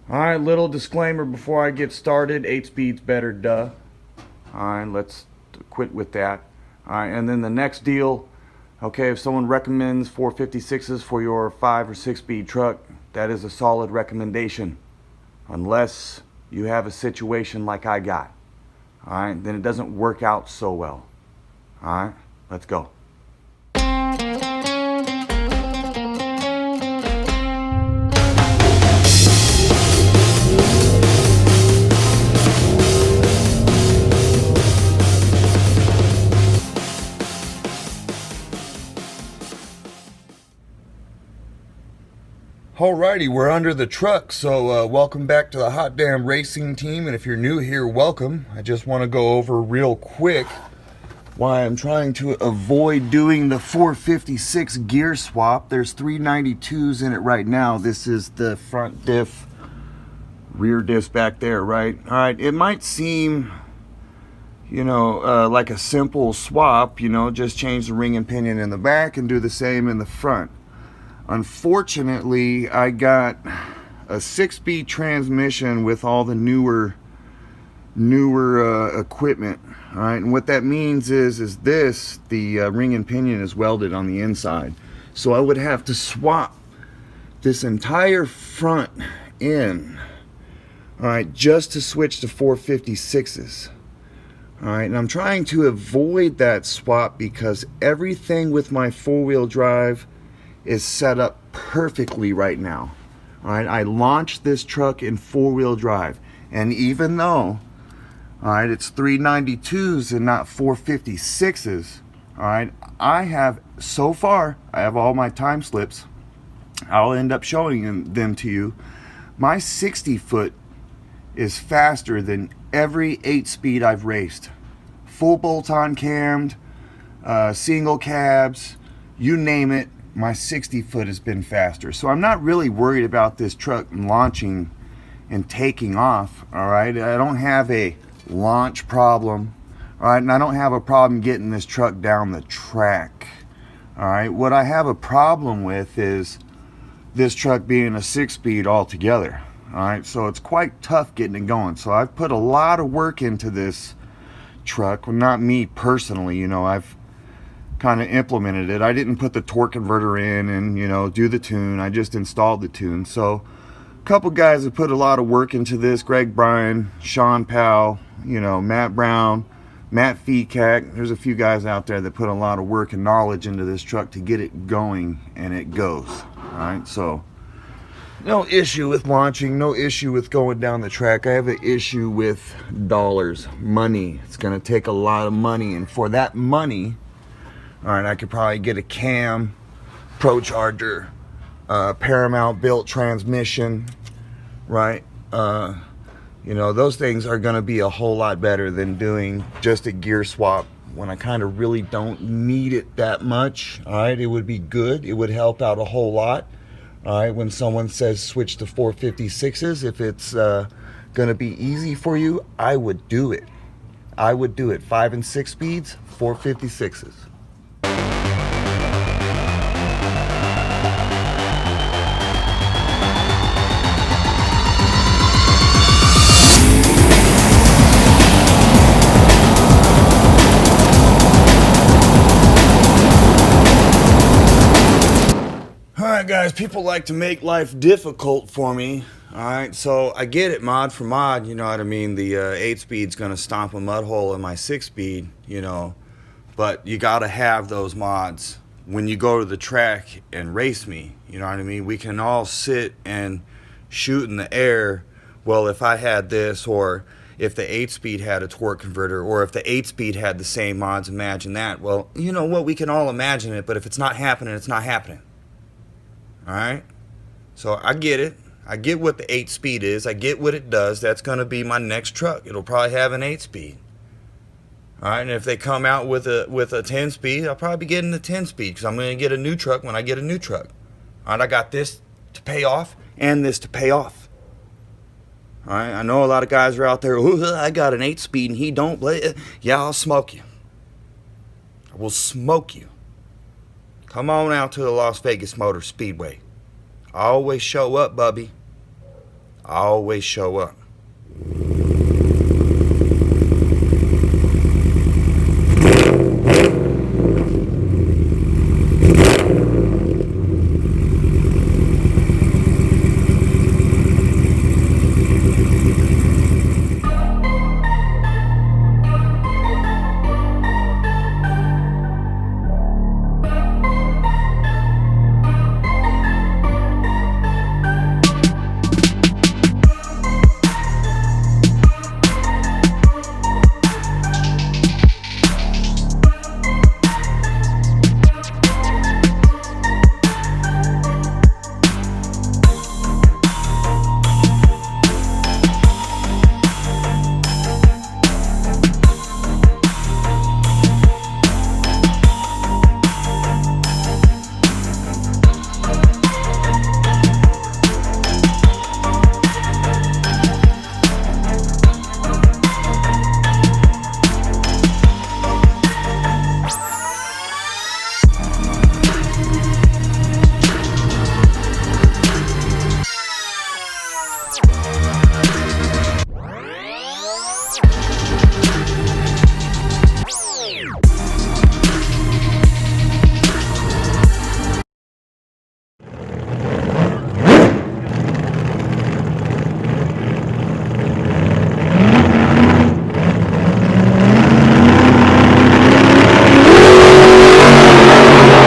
Alright, little disclaimer before I get started. 8 speed's better, duh. Alright, let's quit with that. Alright, and then the next deal, okay, if someone recommends 456s for your 5 or 6 speed truck, that is a solid recommendation. Unless you have a situation like I got. Alright, then it doesn't work out so well. Alright, let's go. Alrighty, we're under the truck, so welcome back to the Hot Damn Racing Team, and if you're new here, welcome. I just want to go over real quick why I'm trying to avoid doing the 456 gear swap. There's 392s in it right now. This is the front diff, rear diff back there, right? Alright, it might seem, like a simple swap, just change the ring and pinion in the back and do the same in the front. Unfortunately, I got a 6-speed transmission with all the newer equipment. All right, and what that means is the ring and pinion is welded on the inside. So I would have to swap this entire front in, all right, just to switch to 456s. All right, and I'm trying to avoid that swap because everything with my four-wheel drive is set up perfectly right now. All right, I launched this truck in four-wheel drive, and even though, all right, it's 392s and not 456s, all right, I have all my time slips. I'll end up showing them to you. My 60-foot is faster than every 8-speed I've raced. Full bolt-on cammed, single cabs, you name it. My 60-foot has been faster. So I'm not really worried about this truck launching and taking off, all right? I don't have a launch problem, all right? And I don't have a problem getting this truck down the track, all right? What I have a problem with is this truck being a 6-speed altogether, all right? So it's quite tough getting it going. So I've put a lot of work into this truck. Well, not me personally, I've kind of implemented it. I didn't put the torque converter in and do the tune. I just installed the tune. So a couple guys have put a lot of work into this. Greg Bryan, Sean Powell, Matt Brown, Matt Feekak. There's a few guys out there that put a lot of work and knowledge into this truck to get it going, and it goes. All right, so no issue with launching, no issue with going down the track. I have an issue with dollars, money. It's going to take a lot of money, and for that money, all right, I could probably get a cam, ProCharger, Paramount built transmission, right? Those things are going to be a whole lot better than doing just a gear swap when I kind of really don't need it that much. All right, it would be good. It would help out a whole lot. All right, when someone says switch to 456s, if it's going to be easy for you, I would do it. I would do it. 5 and 6 speeds, 456s. Alright guys, people like to make life difficult for me. Alright, so I get it mod for mod, you know what I mean? The 8-speed's gonna stomp a mud hole in my 6-speed, but you gotta have those mods when you go to the track and race me, you know what I mean? We can all sit and shoot in the air, well, if I had this, or if the 8-speed had a torque converter, or if the 8-speed had the same mods, imagine that. Well, you know what, we can all imagine it, but if it's not happening, it's not happening. Alright, so I get it. I get what the 8-speed is. I get what it does. That's going to be my next truck. It'll probably have an 8-speed. Alright, and if they come out with a 10-speed, I'll probably be getting the 10-speed because I'm going to get a new truck when I get a new truck. Alright, I got this to pay off and this to pay off. Alright, I know a lot of guys are out there, oh, I got an 8-speed and he don't play. Yeah, I'll smoke you. I will smoke you. Come on out to the Las Vegas Motor Speedway. I always show up, Bubby. always show up.